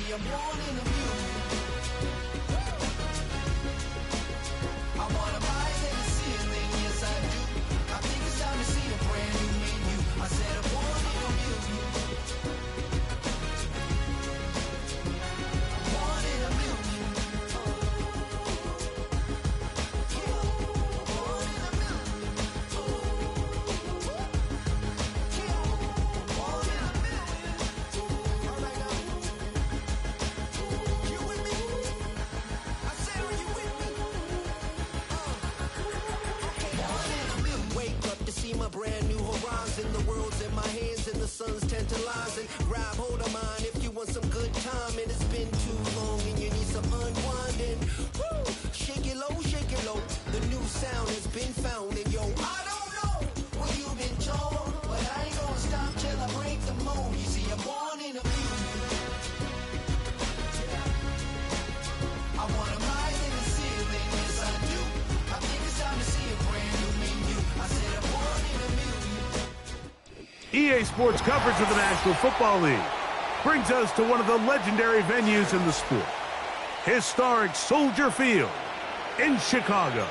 see, I'm born in a million. I wanna rise in the ceiling, yes I do. I think it's time to see a brand new menu. I said I'm born in a million. Born in a million. Born in a million. Born in a million. All right now. You with me? I said, are you with me? Wake up to see my brand new horizon. The world's in my hands and the sun's tantalizing. Grab hold of mine if you want some good time. And it's been too long and you need some unwinding. Woo! Shake it low. The new sound has been found. And yo, I don't know what you've been told, but I ain't gonna stop till I break the mold. You see, I'm born in a million. I wanna rise in the ceiling, yes I do. I think it's time to see a brand new menu. I said I'm born in a million. EA Sports coverage of the National Football League brings us to one of the legendary venues in the sport, historic Soldier Field in Chicago.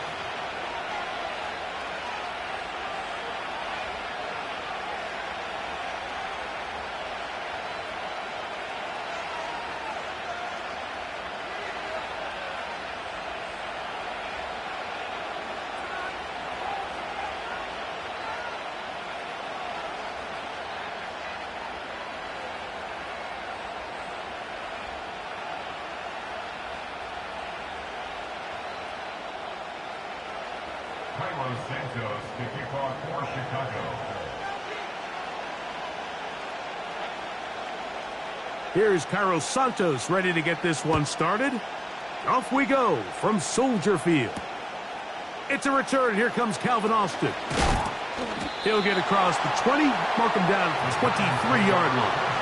Carlos Santos to kick off for Chicago. Here's Carlos Santos ready to get this one started. Off we go from Soldier Field. It's a return. Here comes Calvin Austin. He'll get across the 20, mark him down at the 23-yard line.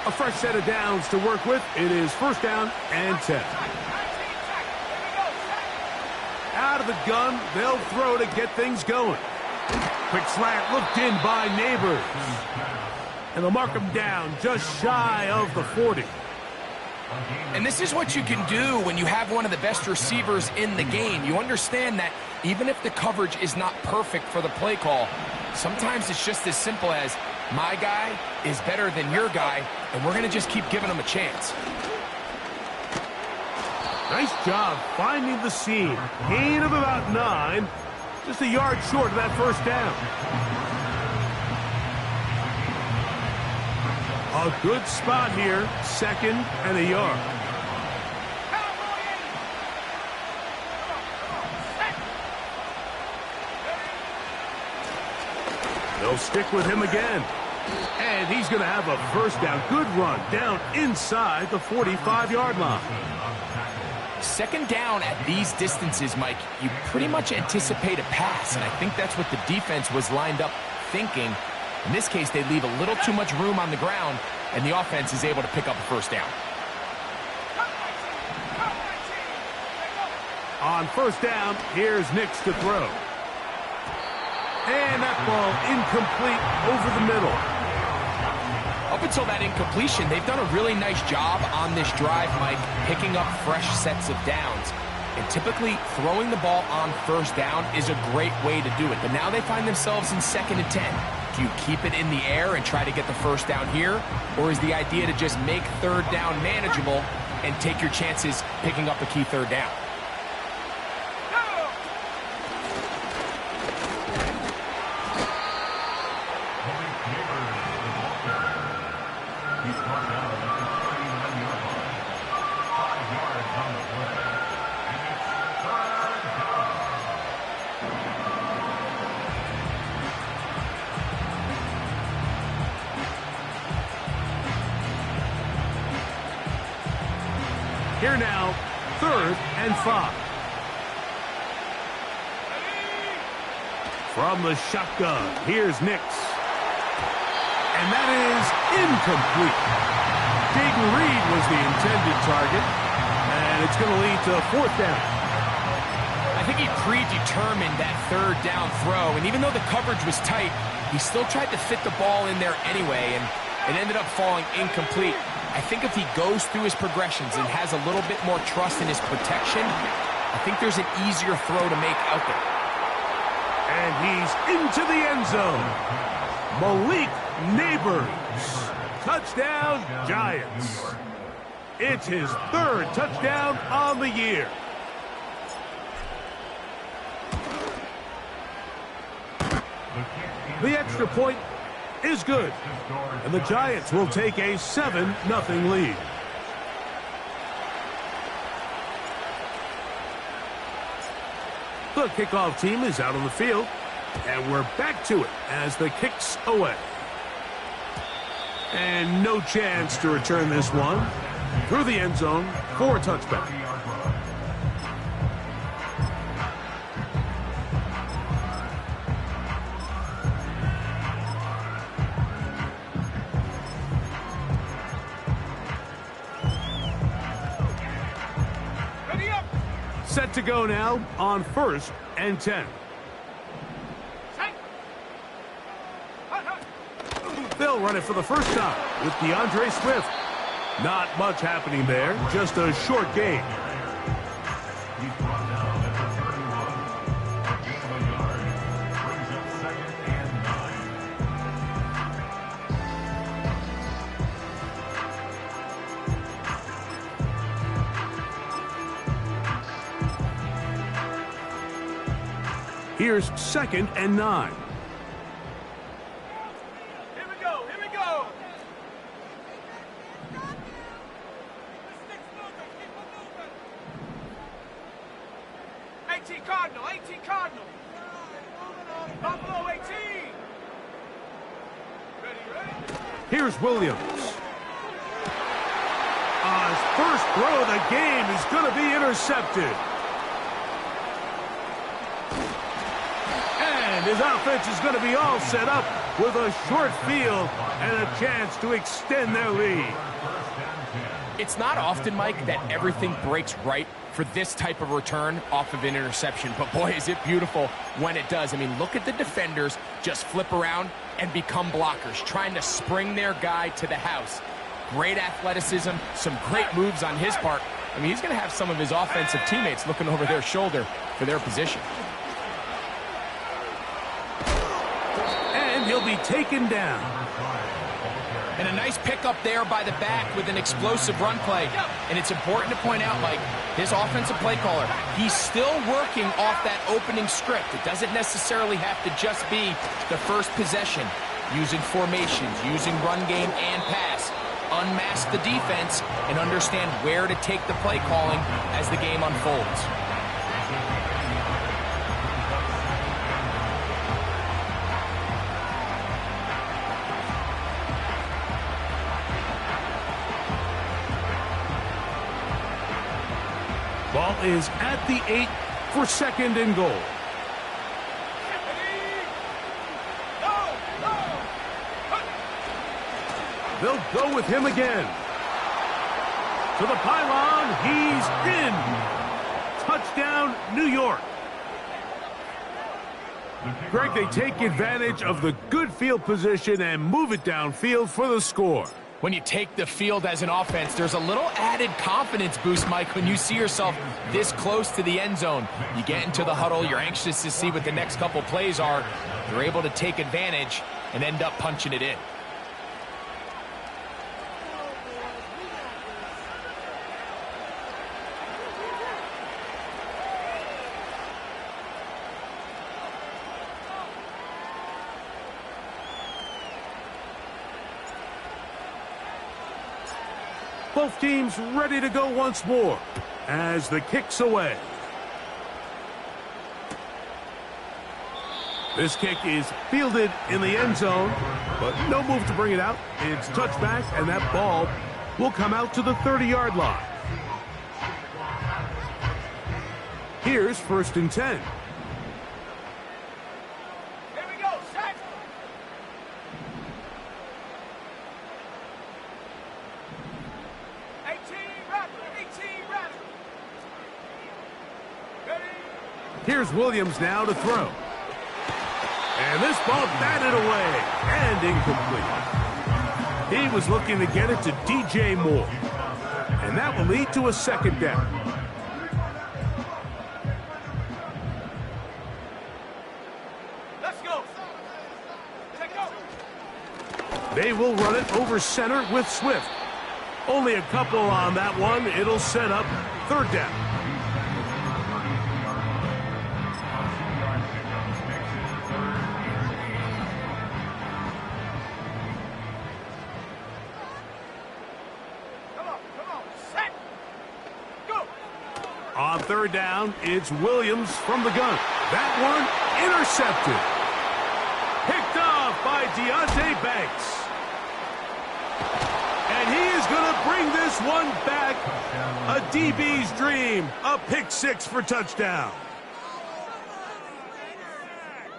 A fresh set of downs to work with. It is first down and 10. Out of the gun, they'll throw to get things going. Quick slant looked in by Neighbors. And they'll mark him down just shy of the 40. And this is what you can do when you have one of the best receivers in the game. You understand that even if the coverage is not perfect for the play call, sometimes it's just as simple as, my guy is better than your guy, and we're going to just keep giving him a chance. Nice job finding the seam. Gain of about 9. Just a yard short of that first down. A good spot here. Second and a yard. They'll stick with him again. And he's going to have a first down. Good run down inside the 45-yard line. Second down at these distances, Mike, you pretty much anticipate a pass, and I think that's what the defense was lined up thinking. In this case, they leave a little too much room on the ground, and the offense is able to pick up a first down. On first down, here's Nix to throw. And that ball incomplete over the middle. Up until that incompletion, they've done a really nice job on this drive, Mike, picking up fresh sets of downs. And typically, throwing the ball on first down is a great way to do it. But now they find themselves in 2nd and 10. Do you keep it in the air and try to get the first down here? Or is the idea to just make third down manageable and take your chances picking up a key third down? Here now, 3rd and 5. From the shotgun, here's Nix. And that is incomplete. Jaden Reed was the intended target, and it's going to lead to a 4th down. I think he predetermined that 3rd down throw, and even though the coverage was tight, he still tried to fit the ball in there anyway, and it ended up falling incomplete. I think if he goes through his progressions and has a little bit more trust in his protection, I think there's an easier throw to make out there. And he's into the end zone. Malik Neighbors. Touchdown, Giants. It's his 3rd touchdown on the year. The extra point is good, and the Giants will take a 7-0 lead. The kickoff team is out on the field, and we're back to it as the kick's away. And no chance to return this one through the end zone for a touchback. Set to go now on 1st and 10. They'll run it for the first time with DeAndre Swift. Not much happening there, just a short gain. He's brought down at the 31. A gain of a yard. Brings up 2nd and 9. Here's 2nd and 9. Cardinal. Buffalo 18. Ready. Here's Williams. His first throw of the game is going to be intercepted. And his offense is going to be all set up with a short field and a chance to extend their lead. It's not often, Mike, that everything breaks right for this type of return off of an interception. But boy, is it beautiful when it does. I mean, look at the defenders just flip around and become blockers, trying to spring their guy to the house. Great athleticism, some great moves on his part. I mean, he's going to have some of his offensive teammates looking over their shoulder for their position. And he'll be taken down. And a nice pickup there by the back with an explosive run play. And it's important to point out, Mike, his offensive play caller, he's still working off that opening script. It doesn't necessarily have to just be the first possession. Using formations, using run game and pass. Unmask the defense and understand where to take the play calling as the game unfolds. Ball is at the 8 for 2nd and goal. They'll go with him again. To the pylon, he's in. Touchdown, New York. Greg, they take advantage of the good field position and move it downfield for the score. When you take the field as an offense, there's a little added confidence boost, Mike, when you see yourself this close to the end zone. You get into the huddle, you're anxious to see what the next couple plays are. You're able to take advantage and end up punching it in. Both teams ready to go once more as the kick's away. This kick is fielded in the end zone, but no move to bring it out. It's touchback, and that ball will come out to the 30-yard line. Here's 1st and 10. Here's Williams now to throw. And this ball batted away and incomplete. He was looking to get it to DJ Moore. And that will lead to a second down. Let's go. Take go. They will run it over center with Swift. Only a couple on that one. It'll set up third down. Come on. Set. Go. On third down, it's Williams from the gun. That one intercepted. Picked off by Deonte Banks. And he is going to bring this one back. A DB's dream. A pick six for touchdown.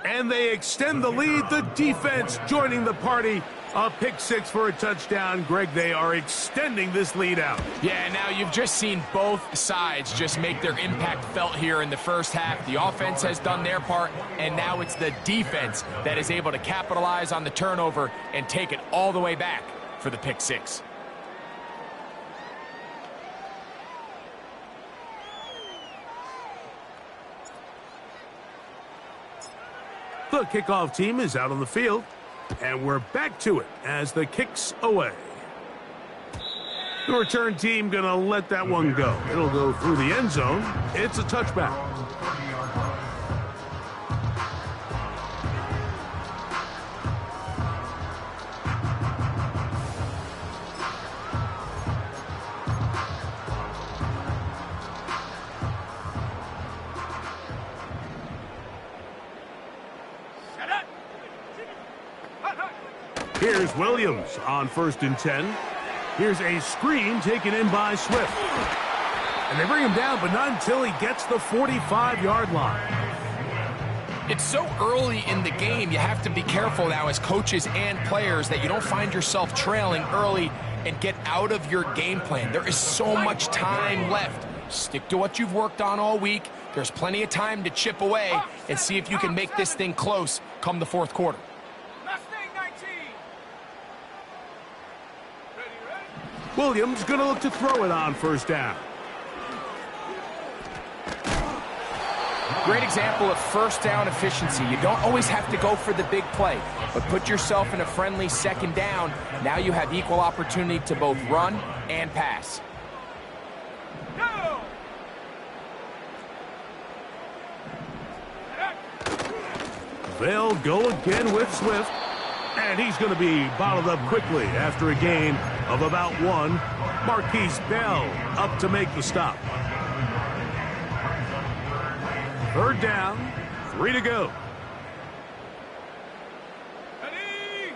And they extend the lead. The defense joining the party. A pick six for a touchdown. Greg, they are extending this lead out. Yeah, now you've just seen both sides just make their impact felt here in the first half. The offense has done their part, and now it's the defense that is able to capitalize on the turnover and take it all the way back for the pick six. The kickoff team is out on the field, and we're back to it as the kick's away. The return team going to let that one go. It'll go through the end zone. It's a touchback. Here's Williams on 1st and 10. Here's a screen taken in by Swift. And they bring him down, but not until he gets the 45-yard line. It's so early in the game, you have to be careful now as coaches and players that you don't find yourself trailing early and get out of your game plan. There is so much time left. Stick to what you've worked on all week. There's plenty of time to chip away and see if you can make this thing close come the fourth quarter. Williams going to look to throw it on 1st down. Great example of 1st down efficiency. You don't always have to go for the big play, but put yourself in a friendly 2nd down. Now you have equal opportunity to both run and pass. Go. They'll go again with Swift. And he's going to be bottled up quickly after a gain of about 1. Marquise Bell up to make the stop. 3rd down, 3 to go. Ready.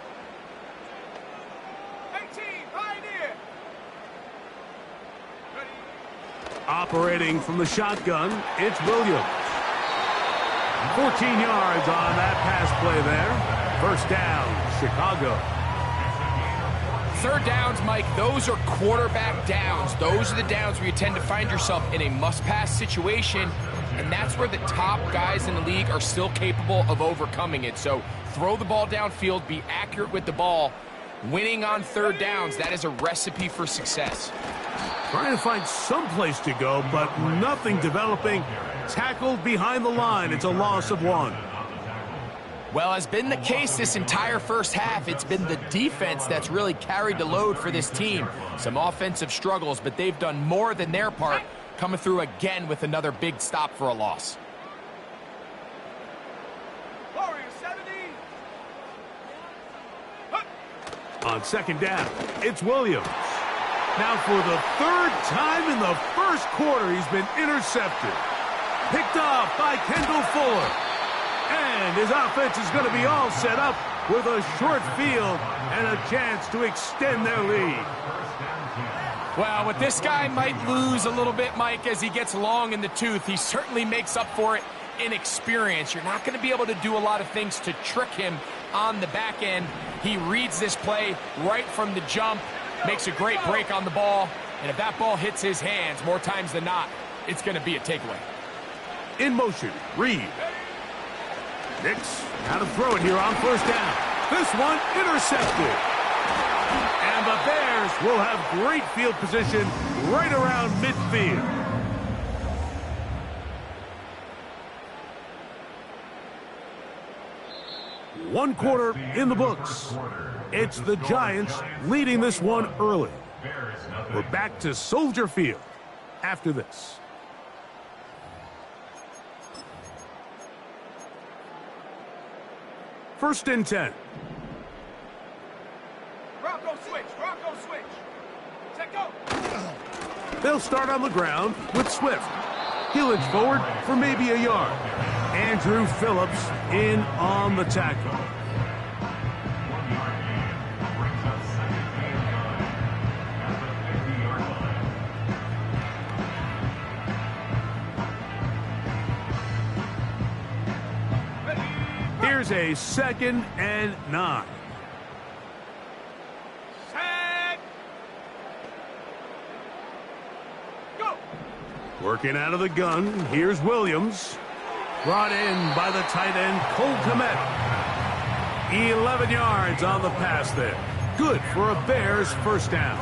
18, Pioneer. Ready. Operating from the shotgun, it's Williams. 14 yards on that pass play there. 1st down, Chicago. 3rd downs, Mike, those are quarterback downs. Those are the downs where you tend to find yourself in a must-pass situation, and that's where the top guys in the league are still capable of overcoming it. So throw the ball downfield, be accurate with the ball. Winning on 3rd downs, that is a recipe for success. Trying to find some place to go, but nothing developing. Tackled behind the line. It's a loss of 1. Well, has been the case this entire first half. It's been the defense that's really carried the load for this team. Some offensive struggles, but they've done more than their part, coming through again with another big stop for a loss. Warrior 70. On 2nd down, it's Williams. Now for the 3rd time in the first quarter, he's been intercepted. Picked off by Kendall Fuller. And his offense is going to be all set up with a short field and a chance to extend their lead. Well, what this guy might lose a little bit, Mike, as he gets long in the tooth, he certainly makes up for it in experience. You're not going to be able to do a lot of things to trick him on the back end. He reads this play right from the jump, makes a great break on the ball, and if that ball hits his hands more times than not, it's going to be a takeaway. In motion, Reed. Nix, how to throw it here on first down. This one intercepted. And the Bears will have great field position right around midfield. One quarter in the books. It's the Giants leading this one early. We're back to Soldier Field after this. First and 10. Bronco switch. Set go. They'll start on the ground with Swift. He'll inch forward for maybe a yard. Andrew Phillips in on the tackle. 1 yard gain brings up second and 9 at the 50-yard line. Here's a 2nd and 9. Set. Go. Working out of the gun, here's Williams. Brought in by the tight end, Cole Kmet. 11 yards on the pass there. Good for a Bears first down.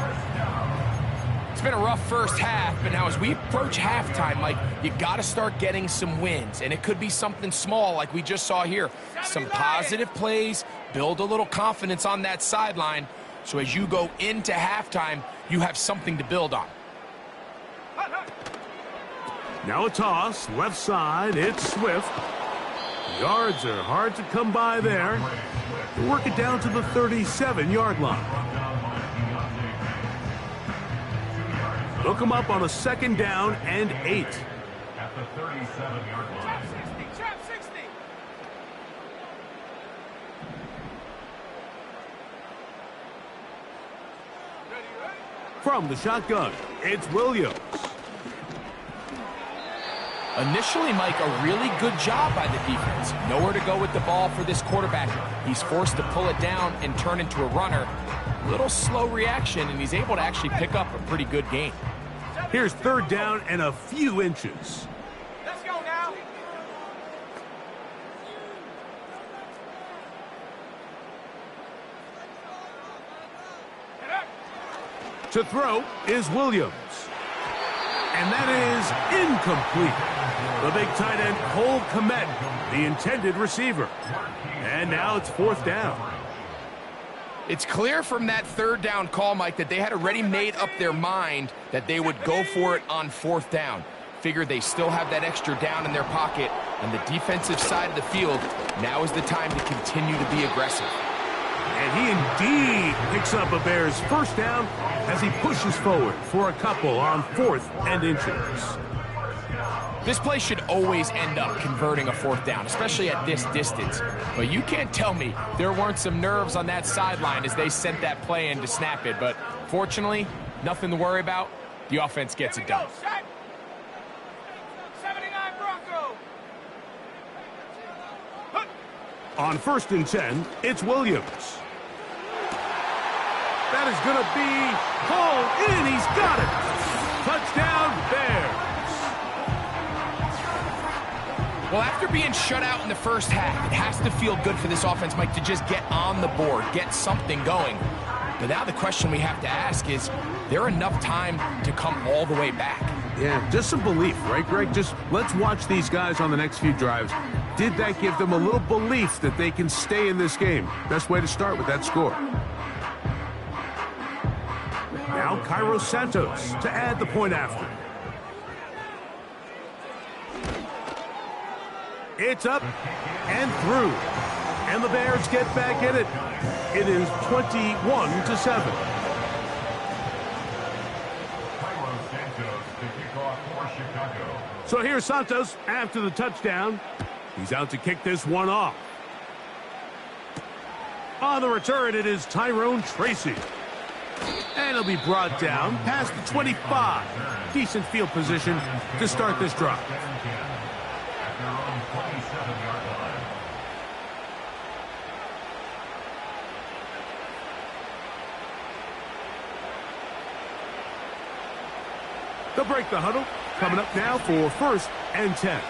It's been a rough first half, but now as we approach halftime, Mike, you got to start getting some wins, and it could be something small like we just saw here. Some positive plays, build a little confidence on that sideline, so as you go into halftime, you have something to build on. Now a toss, left side, it's Swift. Yards are hard to come by there. They work it down to the 37-yard line. Look them up on a 2nd down and 8. At the 37-yard line. Trap 60. Ready. From the shotgun, it's Williams. Initially, Mike, a really good job by the defense. Nowhere to go with the ball for this quarterback. He's forced to pull it down and turn into a runner. A little slow reaction, and he's able to actually pick up a pretty good gain. Here's 3rd down and a few inches. Let's go now. To throw is Williams. And that is incomplete. The big tight end, Cole Kmet, the intended receiver. And now it's 4th down. It's clear from that 3rd down call, Mike, that they had already made up their mind that they would go for it on 4th down. Figured they still have that extra down in their pocket. On the defensive side of the field, now is the time to continue to be aggressive. And he indeed picks up a Bears first down as he pushes forward for a couple on 4th and inches. This play should always end up converting a 4th down, especially at this distance. But you can't tell me there weren't some nerves on that sideline as they sent that play in to snap it. But fortunately, nothing to worry about. The offense gets it done. 79 Bronco. On 1st and 10, it's Williams. That is going to be hauled in. He's got it. Touchdown, Bears. Well, after being shut out in the first half, it has to feel good for this offense, Mike, to just get on the board, get something going. But now the question we have to ask is there enough time to come all the way back? Yeah, just some belief, right, Greg? Just let's watch these guys on the next few drives. Did that give them a little belief that they can stay in this game? Best way to start with that score. Now Cairo Santos to add the point after. It's up and through. And the Bears get back in it. It is 21-7. Cairo Santos to kick off for Chicago. So here's Santos after the touchdown. He's out to kick this one off. On the return, it is Tyrone Tracy. And he'll be brought down past the 25. Decent field position to start this drive. At their own 27-yard line. They'll break the huddle. Coming up now for 1st and 10.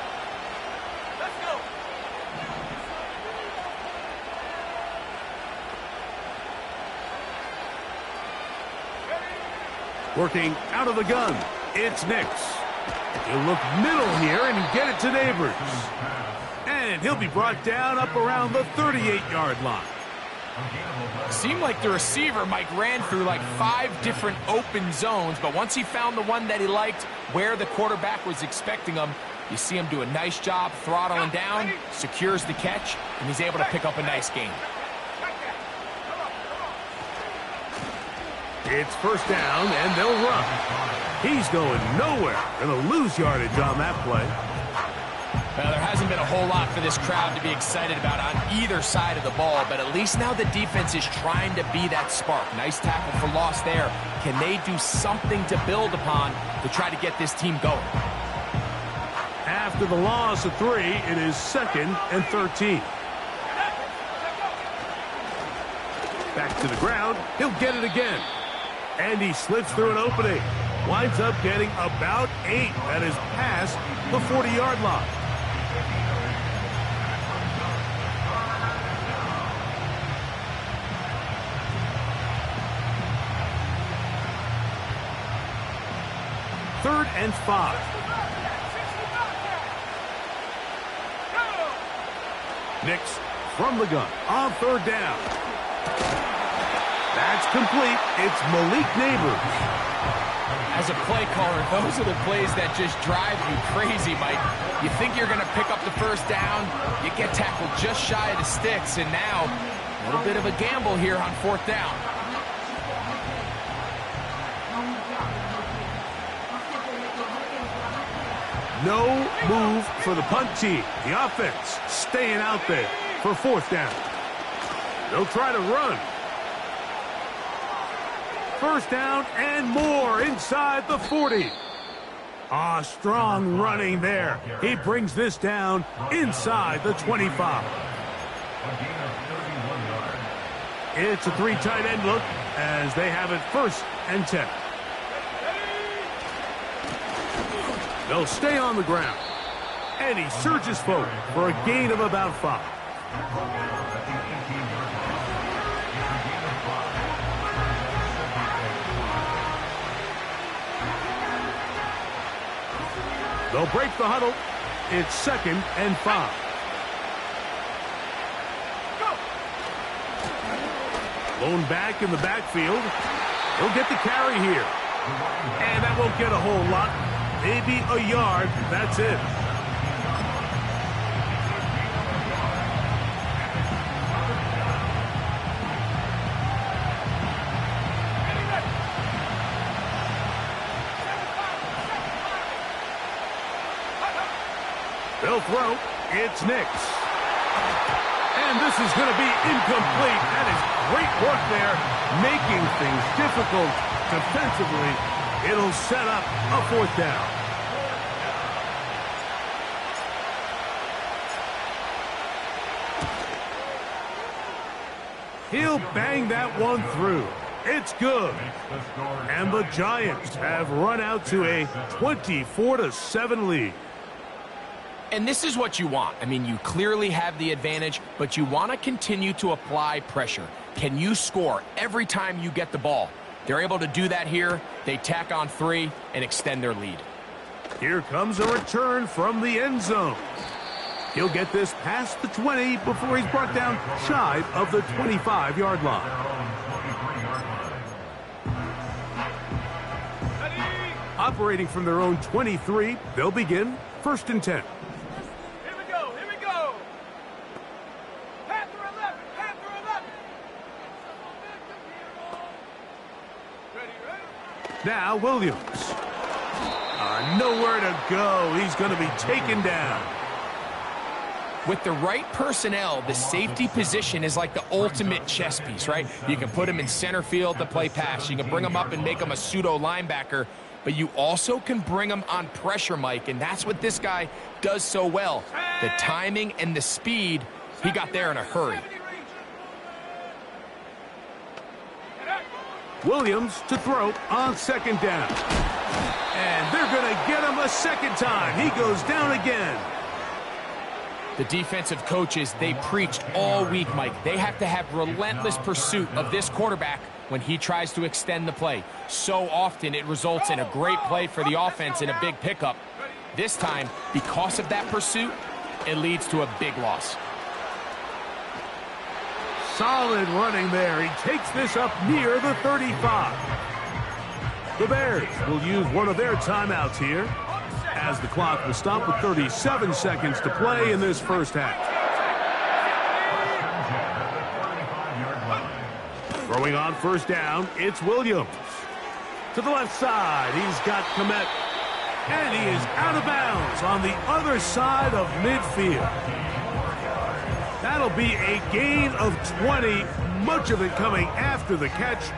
Working out of the gun, it's Nix. He'll look middle here and get it to Neighbors. And he'll be brought down up around the 38-yard line. Seemed like the receiver, Mike, ran through like 5 different open zones, but once he found the one that he liked where the quarterback was expecting him, you see him do a nice job throttling down, secures the catch, and he's able to pick up a nice gain. It's first down, and they'll run. He's going nowhere. Going to lose yardage on that play. Well, there hasn't been a whole lot for this crowd to be excited about on either side of the ball, but at least now the defense is trying to be that spark. Nice tackle for loss there. Can they do something to build upon to try to get this team going? After the loss of 3, it is 2nd and 13. Back to the ground. He'll get it again. And he slips through an opening. Winds up getting about 8. That is past the 40-yard line. Third and 5. Nix from the gun on third down. That's complete. It's Malik Neighbors. As a play caller, those are the plays that just drive you crazy, Mike. You think you're going to pick up the first down, you get tackled just shy of the sticks, and now a little bit of a gamble here on fourth down. No move for the punt team. The offense staying out there for fourth down. They'll try to run. First down and more inside the 40. Strong running there. He brings this down inside the 25. It's a 3 tight end look as they have it first and 10. They'll stay on the ground. And he surges forward for a gain of about 5. They'll break the huddle. It's 2nd and 5. Lone back in the backfield. He'll get the carry here. And that won't get a whole lot. Maybe a yard. That's it. They'll throw. It's Nix. And this is going to be incomplete. That is great work there, making things difficult defensively. It'll set up a fourth down. He'll bang that one through. It's good. And the Giants have run out to a 24-7 lead. And this is what you want. I mean, you clearly have the advantage, but you want to continue to apply pressure. Can you score every time you get the ball? They're able to do that here. They tack on 3 and extend their lead. Here comes a return from the end zone. He'll get this past the 20 before he's brought down shy of the 25-yard line. Operating from their own 23, they'll begin first and 10. Now Williams. Nowhere to go. He's going to be taken down. With the right personnel, the safety position is like the ultimate chess piece, right? You can put him in center field to play pass. You can bring him up and make him a pseudo linebacker, but you also can bring him on pressure, Mike, and that's what this guy does so well. The timing and the speed, he got there in a hurry. Williams to throw on second down. And they're going to get him a second time. He goes down again. The defensive coaches, they preached all week, Mike. They have to have relentless pursuit of this quarterback when he tries to extend the play. So often it results in a great play for the offense and a big pickup. This time, because of that pursuit, it leads to a big loss. Solid running there. He takes this up near the 35. The Bears will use one of their timeouts here, as the clock will stop with 37 seconds to play in this first half. Throwing on first down, it's Williams. To the left side, he's got Kmet. And he is out of bounds on the other side of midfield. That'll be a gain of 20, much of it coming after the catch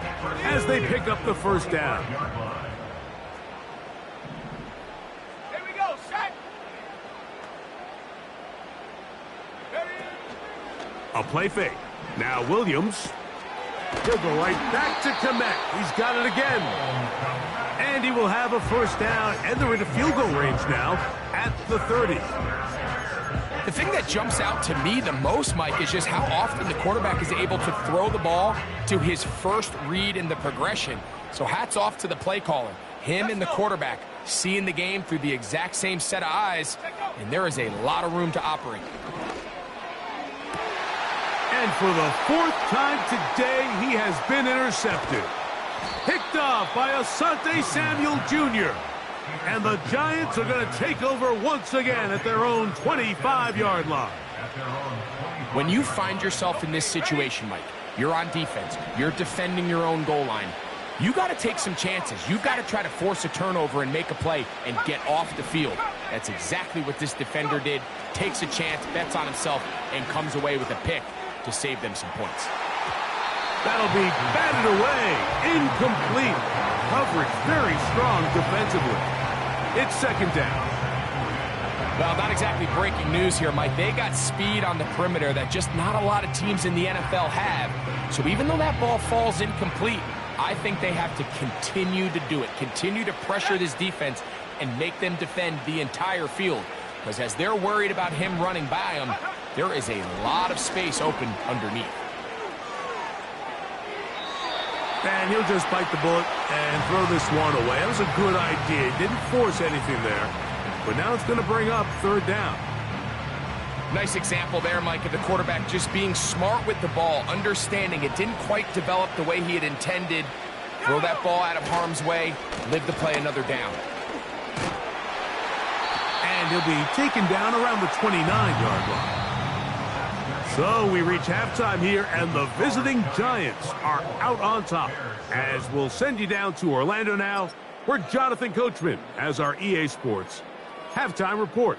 as they pick up the first down. Here we go, set. A play fake. Now Williams. He'll go right back to Kmet. He's got it again. And he will have a first down, and they're into field goal range now at the 30. The thing that jumps out to me the most, Mike, is just how often the quarterback is able to throw the ball to his first read in the progression. So hats off to the play caller. Him and the quarterback seeing the game through the exact same set of eyes, and there is a lot of room to operate. And for the fourth time today, he has been intercepted. Picked off by Asante Samuel Jr. And the Giants are going to take over once again at their own 25-yard line. When you find yourself in this situation, Mike, you're on defense, you're defending your own goal line, you got to take some chances. You've got to try to force a turnover and make a play and get off the field. That's exactly what this defender did. Takes a chance, bets on himself, and comes away with a pick to save them some points. That'll be batted away. Incomplete. Coverage very strong defensively. It's second down. Well, not exactly breaking news here, Mike. They got speed on the perimeter that just not a lot of teams in the NFL have. So even though that ball falls incomplete, I think they have to continue to do it. Continue to pressure this defense and make them defend the entire field. Because as they're worried about him running by them, there is a lot of space open underneath. And he'll just bite the bullet and throw this one away. That was a good idea. Didn't force anything there. But now it's going to bring up third down. Nice example there, Mike, of the quarterback just being smart with the ball, understanding it didn't quite develop the way he had intended. Throw that ball out of harm's way, live to play another down. And he'll be taken down around the 29-yard line. So we reach halftime here, and the visiting Giants are out on top. As we'll send you down to Orlando now, where Jonathan Coachman has our EA Sports halftime report.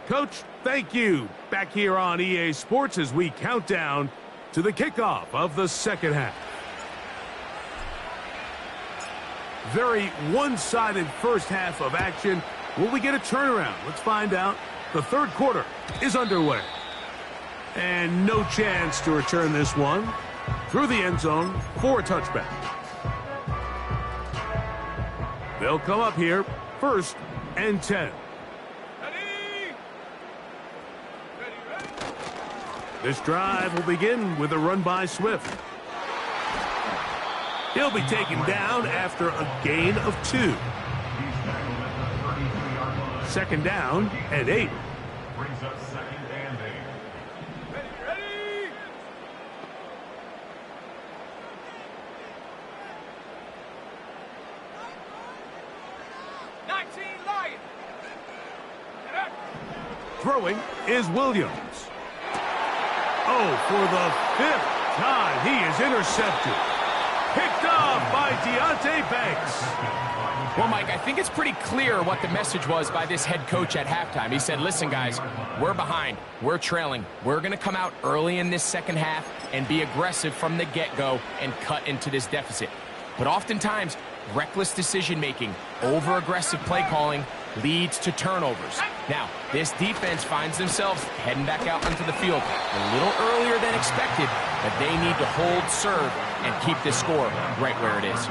Coach, thank you. Back here on EA Sports as we count down to the kickoff of the second half. Very one-sided first half of action. Will we get a turnaround? Let's find out. The third quarter is underway. And no chance to return this one through the end zone for a touchback. They'll come up here, 1st and 10. This drive will begin with a run by Swift. He'll be taken down after a gain of 2. Second down and 8. Brings up second and 8. Ready? 19 Lions. Throwing is Williams. Oh, for the 5th time, he is intercepted. Picked off by Deonte Banks. Well, Mike, I think it's pretty clear what the message was by this head coach at halftime. He said, listen, guys, we're behind. We're trailing. We're going to come out early in this second half and be aggressive from the get-go and cut into this deficit. But oftentimes, reckless decision-making, over-aggressive play calling leads to turnovers. Now, this defense finds themselves heading back out onto the field a little earlier than expected, but they need to hold serve and keep this score right where it is.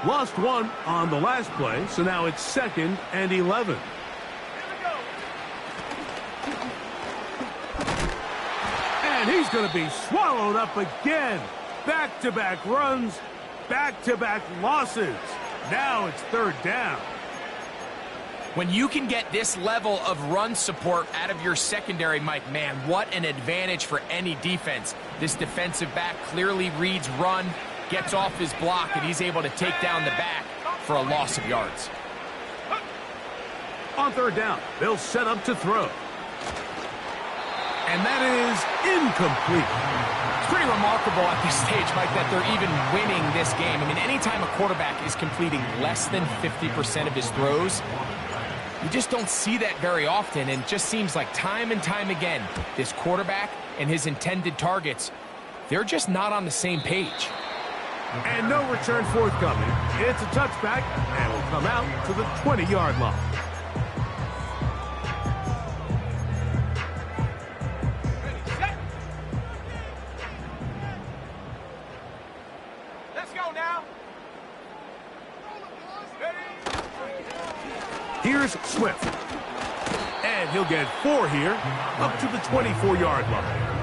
Lost one on the last play, so now it's 2nd and 11. And he's going to be swallowed up again. Back-to-back runs, back-to-back losses. Now it's 3rd down. When you can get this level of run support out of your secondary, Mike, man, what an advantage for any defense. This defensive back clearly reads run, gets off his block, and he's able to take down the back for a loss of yards. On 3rd down, they'll set up to throw. And that is incomplete. It's pretty remarkable at this stage, Mike, that they're even winning this game. I mean, anytime a quarterback is completing less than 50% of his throws, you just don't see that very often, and it just seems like time and time again, this quarterback and his intended targets, they're just not on the same page. And no return forthcoming. It's a touchback, and will come out to the 20-yard line. Let's go now. Here's Swift. And he'll get 4 here, up to the 24-yard line.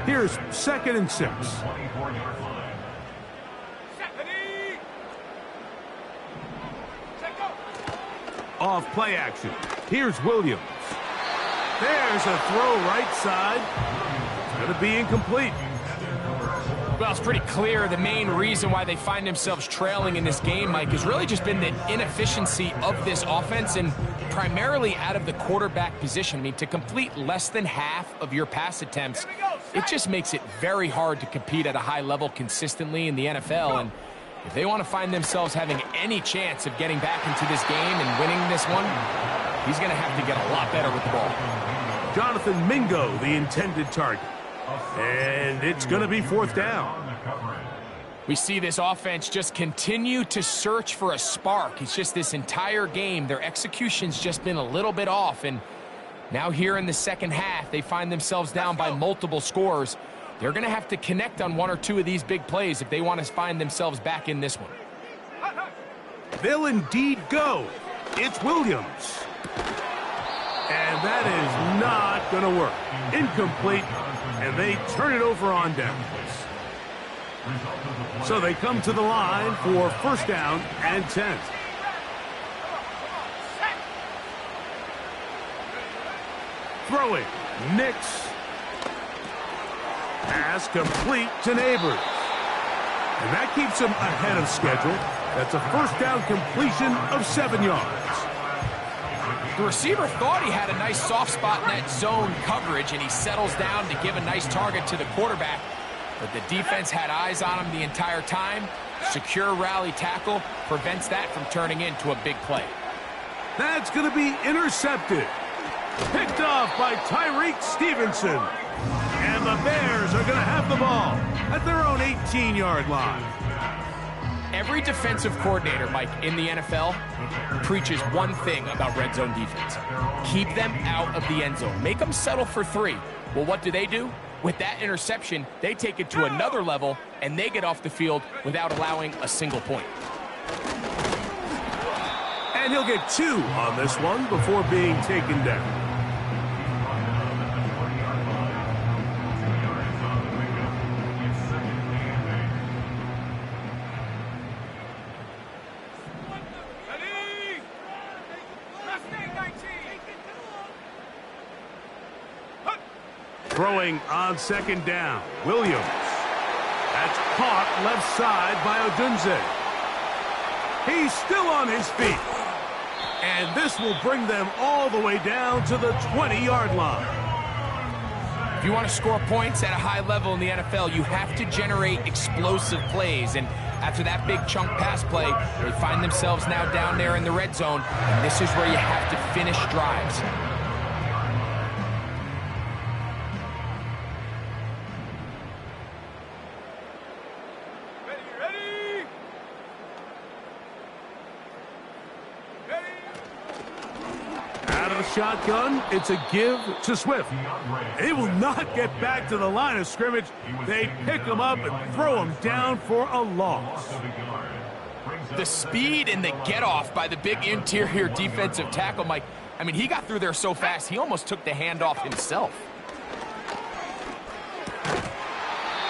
Here's 2nd and 6. Off play action. Here's Williams. There's a throw right side. It's going to be incomplete. Well, it's pretty clear the main reason why they find themselves trailing in this game, Mike, has really just been the inefficiency of this offense and primarily out of the quarterback position. I mean, to complete less than half of your pass attempts, it just makes it very hard to compete at a high level consistently in the NFL. And if they want to find themselves having any chance of getting back into this game and winning this one, he's going to have to get a lot better with the ball. Jonathan Mingo, the intended target. And it's going to be 4th down. We see this offense just continue to search for a spark. It's just this entire game, their execution's just been a little bit off. And now here in the second half, they find themselves down by multiple scores. They're going to have to connect on 1 or 2 of these big plays if they want to find themselves back in this one. They'll indeed go. It's Williams. And that is not going to work. Incomplete. And they turn it over on downs. So they come to the line for 1st down and 10. Throwing. Nix. Pass complete to Neighbors. And that keeps him ahead of schedule. That's a 1st down completion of 7 yards. The receiver thought he had a nice soft spot in that zone coverage, and he settles down to give a nice target to the quarterback. But the defense had eyes on him the entire time. Secure rally tackle prevents that from turning into a big play. That's going to be intercepted. Picked off by Tyreek Stevenson. And the Bears are going to have the ball at their own 18-yard line. Every defensive coordinator, Mike, in the NFL preaches one thing about red zone defense. Keep them out of the end zone. Make them settle for 3. Well, what do? With that interception, they take it to another level, and they get off the field without allowing a single point. And he'll get 2 on this one before being taken down. Throwing on 2nd down. Williams. That's caught left side by Odunze. He's still on his feet. And this will bring them all the way down to the 20-yard line. If you want to score points at a high level in the NFL, you have to generate explosive plays. And after that big chunk pass play, they find themselves now down there in the red zone. And this is where you have to finish drives. shotgun. It's a give to Swift. They will not get back to the line of scrimmage. They pick him up and throw him down for a loss. The speed and the get-off by the big interior defensive tackle, Mike. I mean, he got through there so fast, he almost took the handoff himself.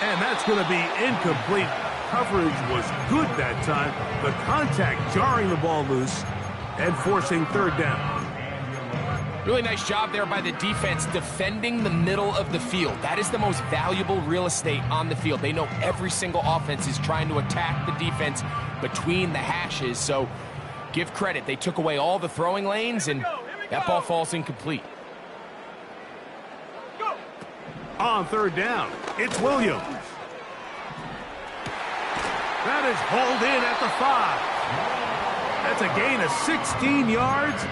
And that's going to be incomplete. Coverage was good that time. The contact jarring the ball loose and forcing third down. Really nice job there by the defense defending the middle of the field. That is the most valuable real estate on the field. They know every single offense is trying to attack the defense between the hashes, so give credit. They took away all the throwing lanes, and that ball falls incomplete. On third down, it's Williams. That is hauled in at the 5. That's a gain of 16 yards,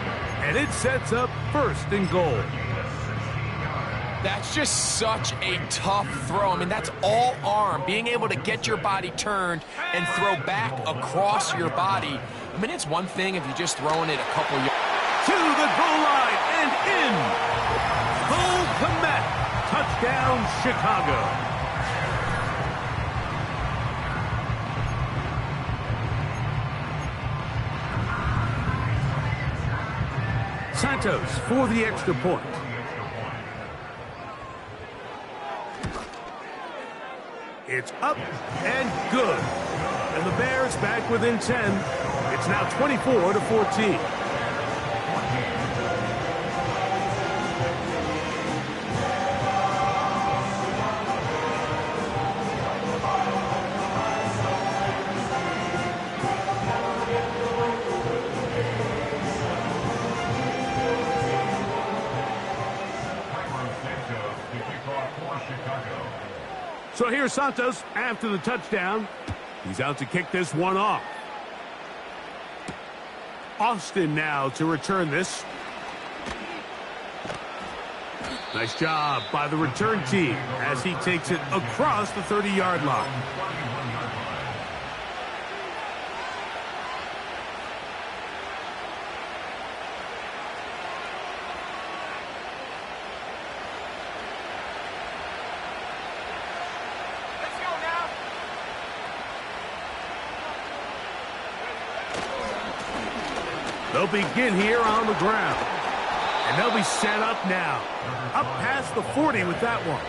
and it sets up first and goal. That's just such a tough throw. I mean, that's all arm. Being able to get your body turned and throw back across your body. I mean, it's one thing if you're just throwing it a couple yards. To the goal line and in. Cole Kmet. Touchdown, Chicago. Santos for the extra point. It's up and good. And the Bears back within 10. It's now 24-14. So here's Santos after the touchdown. He's out to kick this one off. Austin now to return this. Nice job by the return team as he takes it across the 30-yard line. They'll begin here on the ground. And they'll be set up now. Up past the 40 with that one.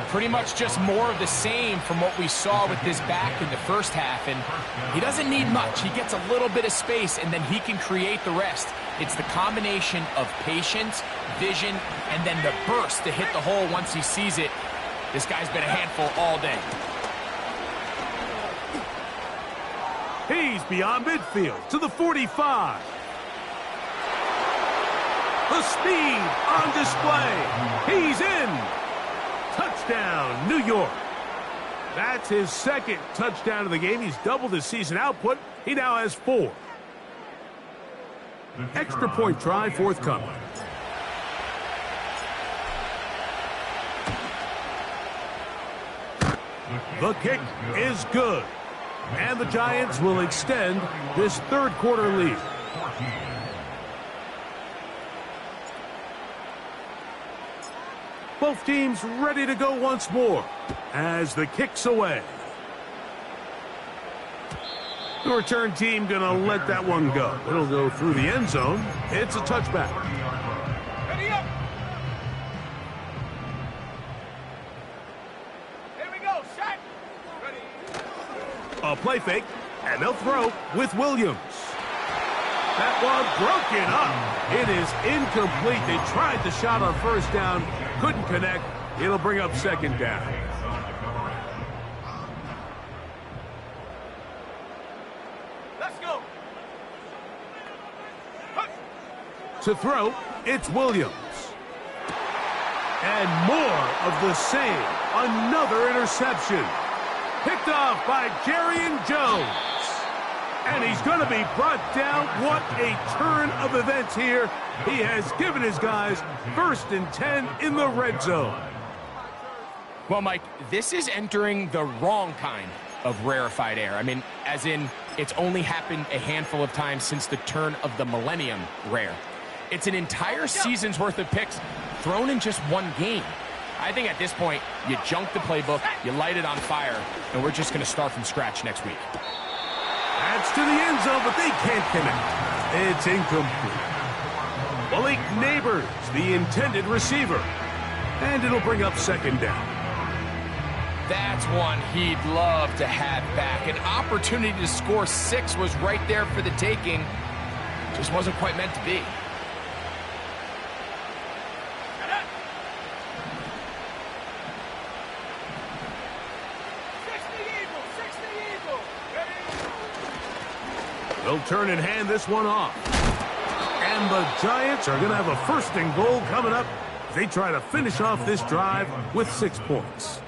Pretty much just more of the same from what we saw with this back in the first half. And he doesn't need much. He gets a little bit of space, and then he can create the rest. It's the combination of patience, vision, and then the burst to hit the hole once he sees it. This guy's been a handful all day. He's beyond midfield to the 45. The speed on display. He's in. Touchdown, New York. That's his second touchdown of the game. He's doubled his season output. He now has 4. Extra point try forthcoming. The kick is good. And the Giants will extend this third quarter lead. Both teams ready to go once more as the kick's away. The return team going to let that one go. It'll go through the end zone. It's a touchback. Ready up. Here we go. Set. Ready. A play fake, and they'll throw with Williams. That one broken up. It is incomplete. They tried the shot on first down, couldn't connect. It'll bring up second down. Let's go. To throw, it's Williams. And more of the same. Another interception. Picked off by Jerry Jones. And he's going to be brought down. What a turn of events here. He has given his guys 1st and 10 in the red zone. Well, Mike, this is entering the wrong kind of rarefied air. I mean, as in, it's only happened a handful of times since the turn of the millennium rare. It's an entire season's worth of picks thrown in just one game. I think at this point, you junk the playbook, you light it on fire, and we're just going to start from scratch next week. That's to the end zone, but they can't connect. It's incomplete. Malik Neighbors, the intended receiver. And it'll bring up second down. That's one he'd love to have back. An opportunity to score 6 was right there for the taking. Just wasn't quite meant to be. They'll turn and hand this one off. And the Giants are going to have a first and goal coming up. They try to finish off this drive with 6 points.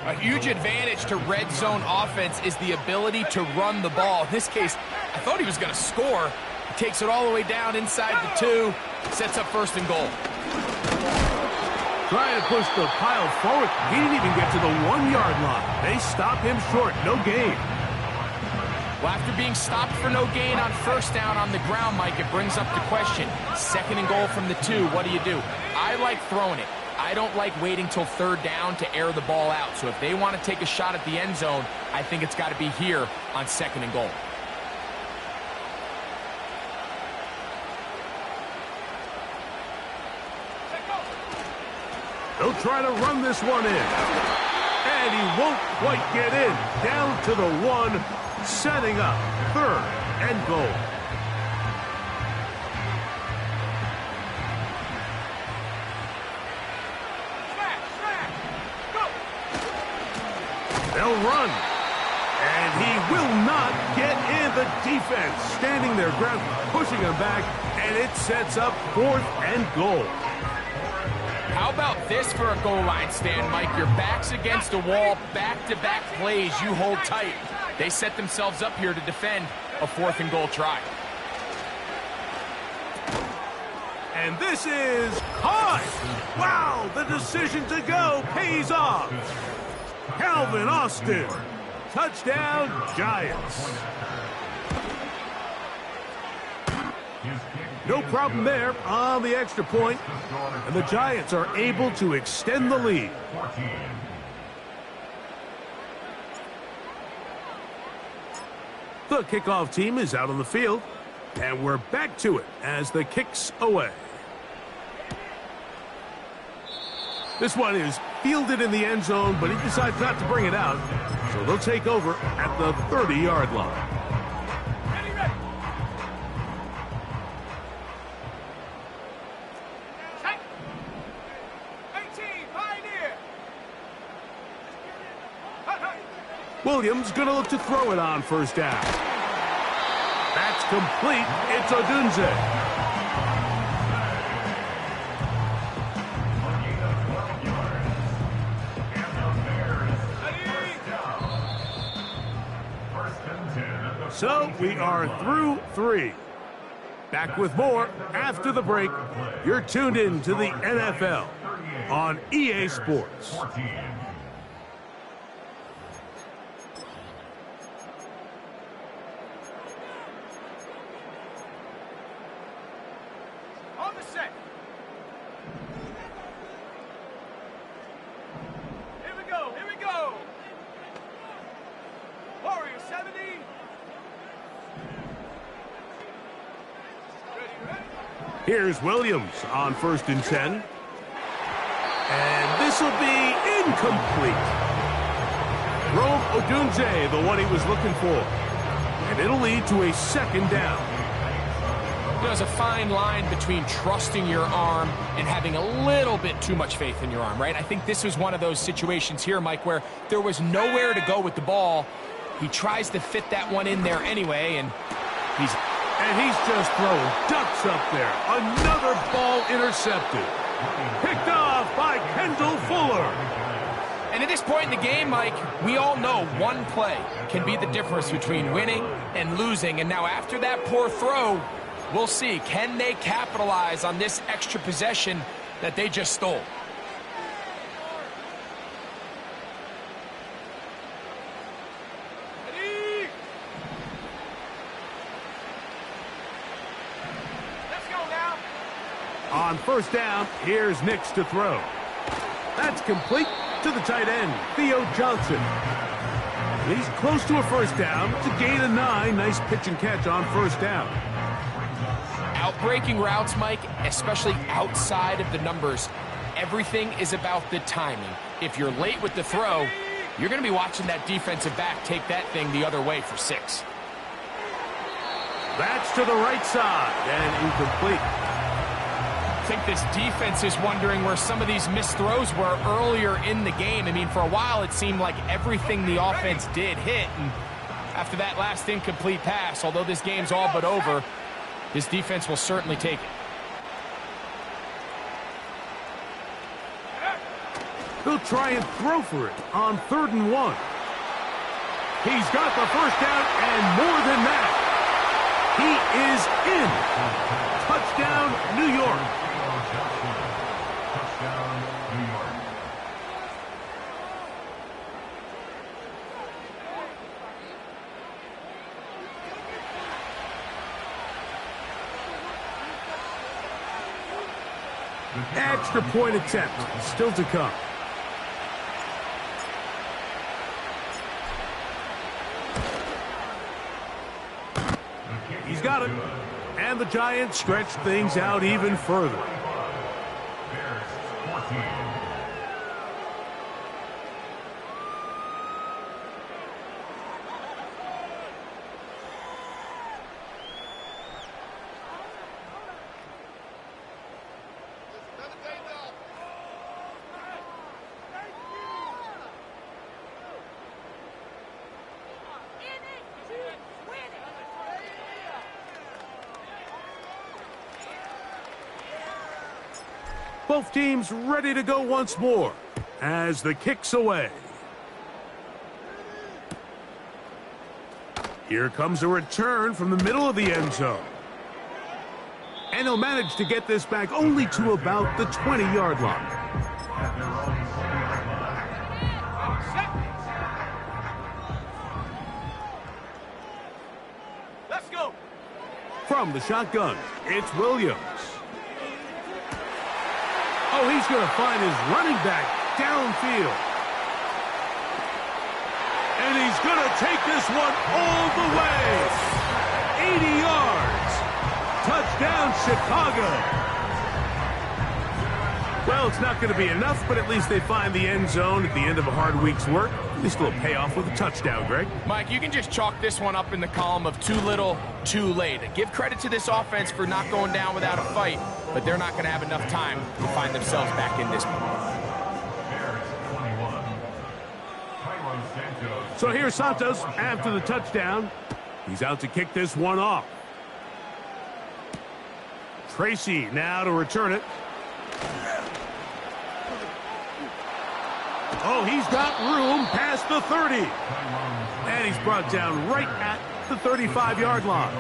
A huge advantage to red zone offense is the ability to run the ball. In this case, I thought he was going to score. He takes it all the way down inside the 2, sets up first and goal. Trying to push the pile forward. He didn't even get to the 1-yard line. They stop him short. No gain. Well, after being stopped for no gain on first down on the ground, Mike, it brings up the question. Second and goal from the 2, what do? I like throwing it. I don't like waiting till third down to air the ball out. So if they want to take a shot at the end zone, I think it's got to be here on second and goal. They'll try to run this one in. And he won't quite get in. Down to the 1. Setting up third and goal. Go. They'll run. And he will not get in. The defense standing their ground, pushing him back, and it sets up 4th and goal. How about this for a goal line stand, Mike? Your back's against a wall, back-to-back plays, you hold tight. They set themselves up here to defend a 4th and goal try. And this is caught. Wow, the decision to go pays off. Calvin Austin, touchdown Giants. No problem there on the extra point, and the Giants are able to extend the lead. The kickoff team is out on the field, and we're back to it as the kick's away. This one is fielded in the end zone, but he decides not to bring it out, so they'll take over at the 30-yard line. Ready, ready. Check. 18, Pioneer. Hut, hut. Williams going to look to throw it on first down. That's complete. It's Odunze. So we are through 3. Back with more after the break. You're tuned in to the NFL on EA Sports. On the set. Here we go, here we go. Warrior 70. Here's Williams on 1st and 10. And this will be incomplete. Rome Odunze, the one he was looking for. And it'll lead to a 2nd down. There's a fine line between trusting your arm and having a little bit too much faith in your arm, right? I think this was one of those situations here, Mike, where there was nowhere to go with the ball. He tries to fit that one in there anyway, and he's just throwing ducks up there. Another ball intercepted. Picked off by Kendall Fuller. And at this point in the game, Mike, we all know one play can be the difference between winning and losing. And now after that poor throw, we'll see, can they capitalize on this extra possession that they just stole? Ready? Let's go now. On first down, here's Nix to throw. That's complete to the tight end, Theo Johnson. He's close to a first down. It's a gain of 9. Nice pitch and catch on first down. Outbreaking routes, Mike, especially outside of the numbers, everything is about the timing. If you're late with the throw, you're going to be watching that defensive back take that thing the other way for 6. That's to the right side and incomplete. I think this defense is wondering where some of these missed throws were earlier in the game. I mean, for a while it seemed like everything the offense did hit, and after that last incomplete pass, although this game's all but over, this defense will certainly take it. They'll try and throw for it on 3rd and 1. He's got the first down and more than that. He is in. Touchdown, New York. Touchdown, New York. Extra point attempt still to come. He's got it. And the Giants stretch things out even further. Bears 14. Both teams ready to go once more as the kick's away. Here comes a return from the middle of the end zone. And he'll manage to get this back only to about the 20-yard line. Let's go. From the shotgun, it's Williams. Oh, he's going to find his running back downfield. And he's going to take this one all the way. 80 yards. Touchdown, Chicago. Well, it's not going to be enough, but at least they find the end zone at the end of a hard week's work. At least a little payoff with a touchdown, Greg. Mike, you can just chalk this one up in the column of too little, too late. Give credit to this offense for not going down without a fight, but they're not going to have enough time to find themselves back in this one. So here's Santos after the touchdown. He's out to kick this one off. Tracy now to return it. Oh, he's got room past the 30. And he's brought down right at the 35-yard line.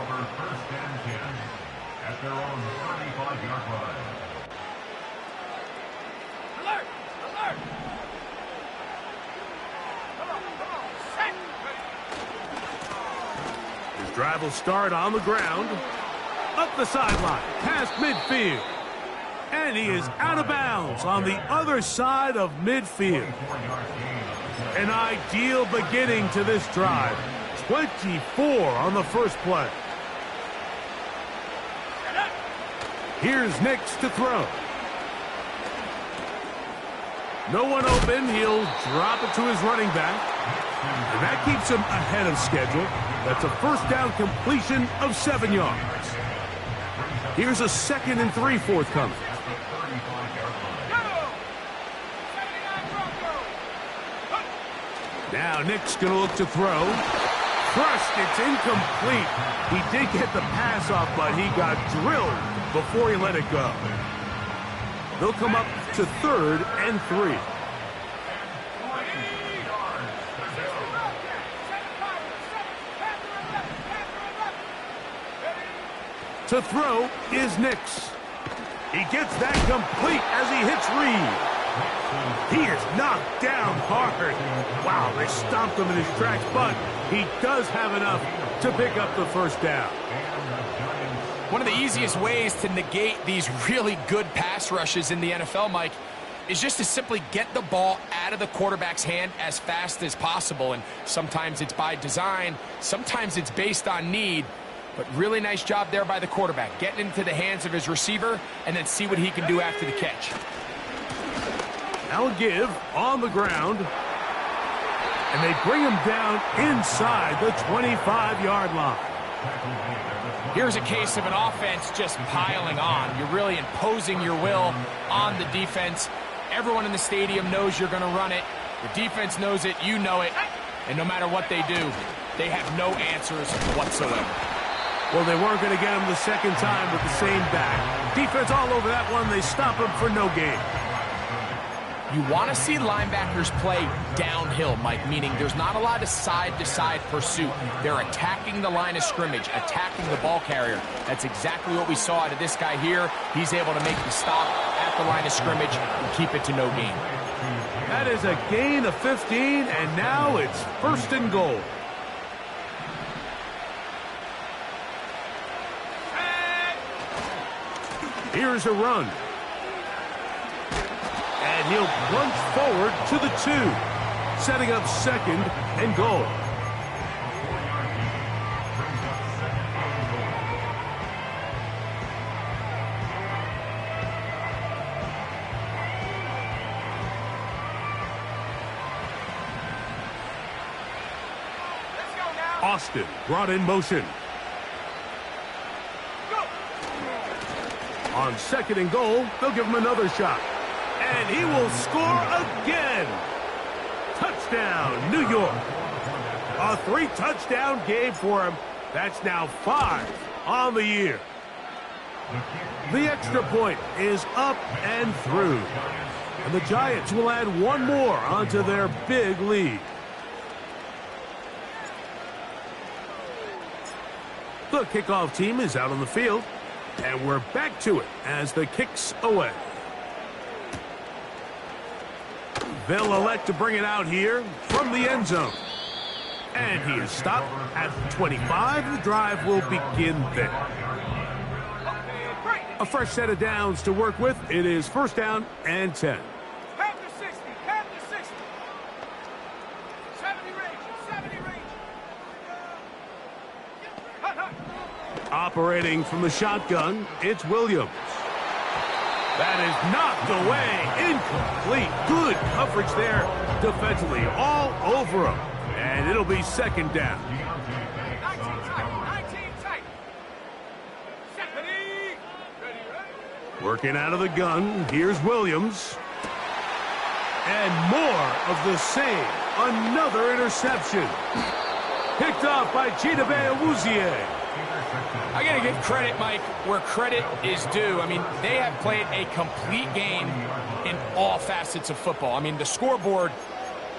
At their own 35-yard line. Alert! Alert! Come on, set! His drive will start on the ground. Up the sideline, past midfield. And he is out of bounds on the other side of midfield. An ideal beginning to this drive. 24 on the first play. Here's Nix to throw. No one open. He'll drop it to his running back. And that keeps him ahead of schedule. That's a first down completion of 7 yards. Here's a 2nd and 3 forthcoming. Now Nick's going to look to throw. Crushed. It's incomplete. He did get the pass off, but he got drilled before he let it go. They'll come up to 3rd and 3. To throw is Nix. He gets that complete as he hits Reed. He is knocked down hard. Wow, they stomped him in his tracks, but he does have enough to pick up the first down. And the Giants One of the easiest ways to negate these really good pass rushes in the NFL, Mike, is just to simply get the ball out of the quarterback's hand as fast as possible. And sometimes it's by design, sometimes it's based on need. But really nice job there by the quarterback, getting into the hands of his receiver and then see what he can do after the catch. Now a give on the ground. And they bring him down inside the 25-yard line. Here's a case of an offense just piling on. You're really imposing your will on the defense. Everyone in the stadium knows you're going to run it. The defense knows it, you know it. And no matter what they do, they have no answers whatsoever. Well, they weren't going to get him the second time with the same back. Defense all over that one. They stop him for no gain. You want to see linebackers play downhill, Mike, meaning there's not a lot of side-to-side pursuit. They're attacking the line of scrimmage, attacking the ball carrier. That's exactly what we saw out of this guy here. He's able to make the stop at the line of scrimmage and keep it to no gain. That is a gain of 15, and now it's 1st and goal. Here's a run. And he'll plunge forward to the 2, setting up 2nd and goal. Let's go now. Austin brought in motion. Go. On 2nd and goal, they'll give him another shot. And he will score again. Touchdown, New York. A 3-touchdown game for him. That's now 5 on the year. The extra point is up and through. And the Giants will add one more onto their big lead. The kickoff team is out on the field. And we're back to it as the kick's away. They'll elect to bring it out here from the end zone. And he is stopped at the 25. The drive will begin there. A fresh set of downs to work with. It is 1st down and 10. Half to 60. Half to 60. 70 range. 70 range. Hut, hut. Operating from the shotgun, it's Williams. That is knocked away. Incomplete. Good coverage there defensively. All over him. And it'll be 2nd down. 19 tight. 19 tight. Ready. Ready. Working out of the gun. Here's Williams. And more of the same. Another interception. Picked off by Chidobe Awuzie. I got to give credit, Mike, where credit is due. I mean, they have played a complete game in all facets of football. I mean, the scoreboard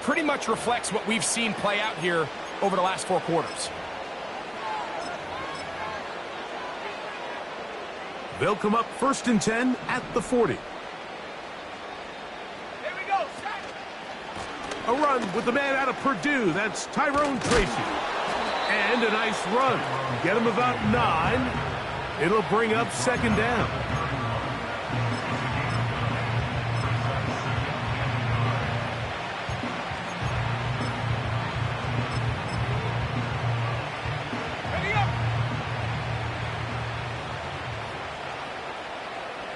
pretty much reflects what we've seen play out here over the last 4 quarters. They'll come up 1st and 10 at the 40. Here we go. A run with the man out of Purdue. That's Tyrone Tracy. And a nice run. Get him about 9. It'll bring up 2nd down. Ready up.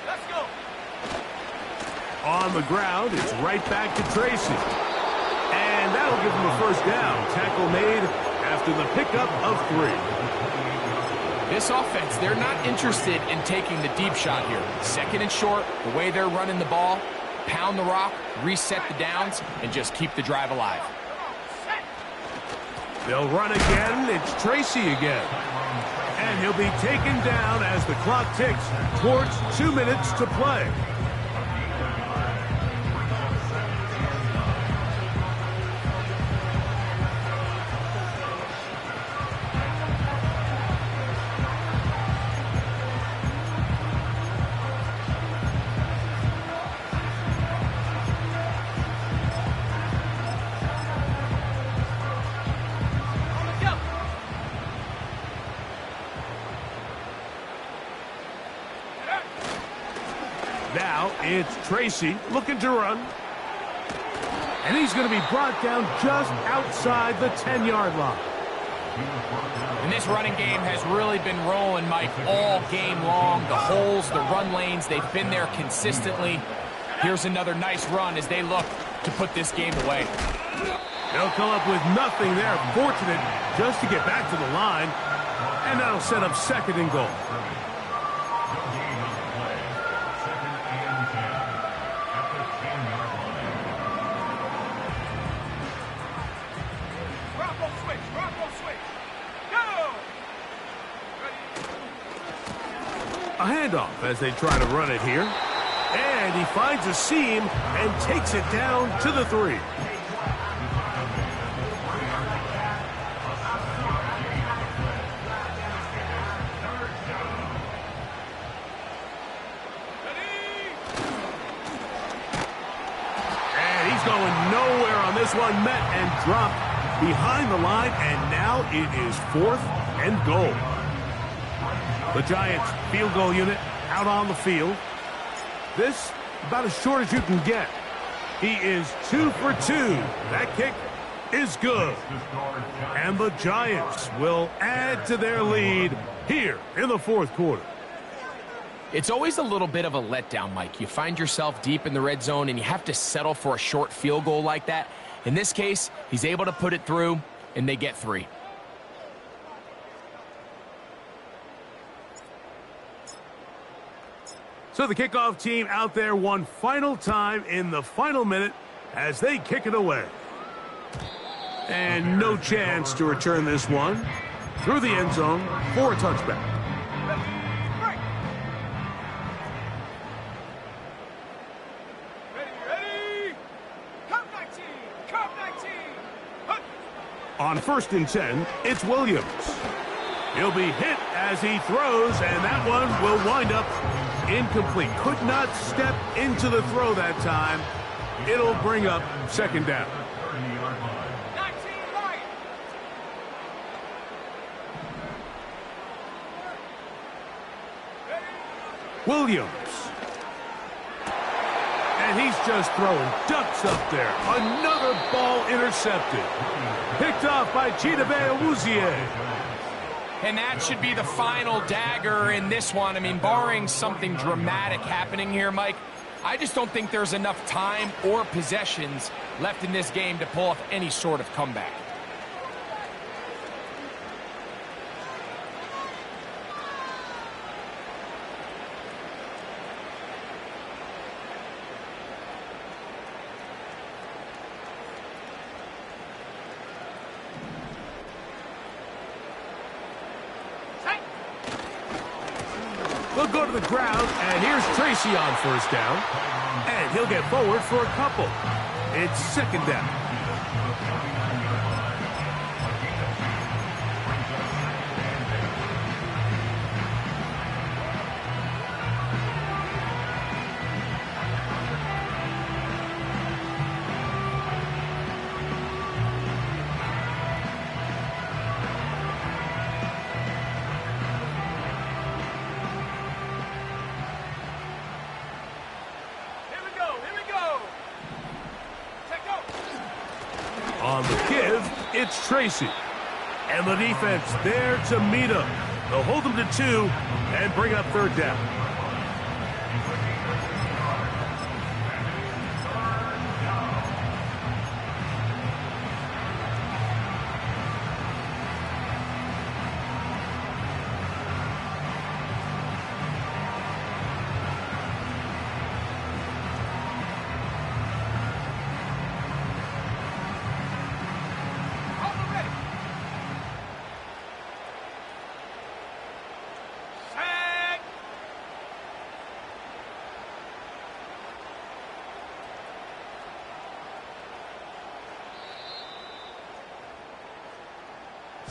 Let's go. On the ground, it's right back to Tracy. And that'll give him a 1st down. Tackle made after the pickup of 3. This offense, they're not interested in taking the deep shot here. 2nd and short, the way they're running the ball, pound the rock, reset the downs, and just keep the drive alive. They'll run again. It's Tracy again. And he'll be taken down as the clock ticks towards 2 minutes to play. It's Tracy looking to run. And he's going to be brought down just outside the 10-yard line. And this running game has really been rolling, Mike, all game long. The holes, the run lanes, they've been there consistently. Here's another nice run as they look to put this game away. They'll come up with nothing there. Fortunate just to get back to the line. And that'll set up 2nd and goal. Bronco switch. Bronco switch. Go! A handoff as they try to run it here. And he finds a seam and takes it down to the 3. And he's going nowhere on this one. Met and dropped behind the line. And now it is 4th and goal. The Giants field goal unit out on the field. This about as short as you can get. He is 2 for 2. That kick is good. And the Giants will add to their lead here in the 4th quarter. It's always a little bit of a letdown, Mike. You find yourself deep in the red zone and you have to settle for a short field goal like that. In this case, he's able to put it through and they get 3. So the kickoff team out there one final time in the final minute as they kick it away. And no chance to return this one through the end zone for a touchback. Ready? Come 19. Come 19. Hunt. On 1st and 10, it's Williams. He'll be hit as he throws, and that one will wind up incomplete. Could not step into the throw that time. It'll bring up 2nd down. 19 right. Williams. And he's just throwing ducks up there. Another ball intercepted. Picked off by Chidobe Awuzie. And that should be the final dagger in this one. I mean, barring something dramatic happening here, Mike, I just don't think there's enough time or possessions left in this game to pull off any sort of comeback. They'll go to the ground, and here's Tracy on 1st down. And he'll get forward for a couple. It's 2nd down. On the give, it's Tracy. And the defense there to meet him. They'll hold him to 2 and bring up 3rd down.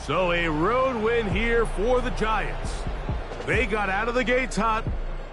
So a road win here for the Giants. They got out of the gates hot,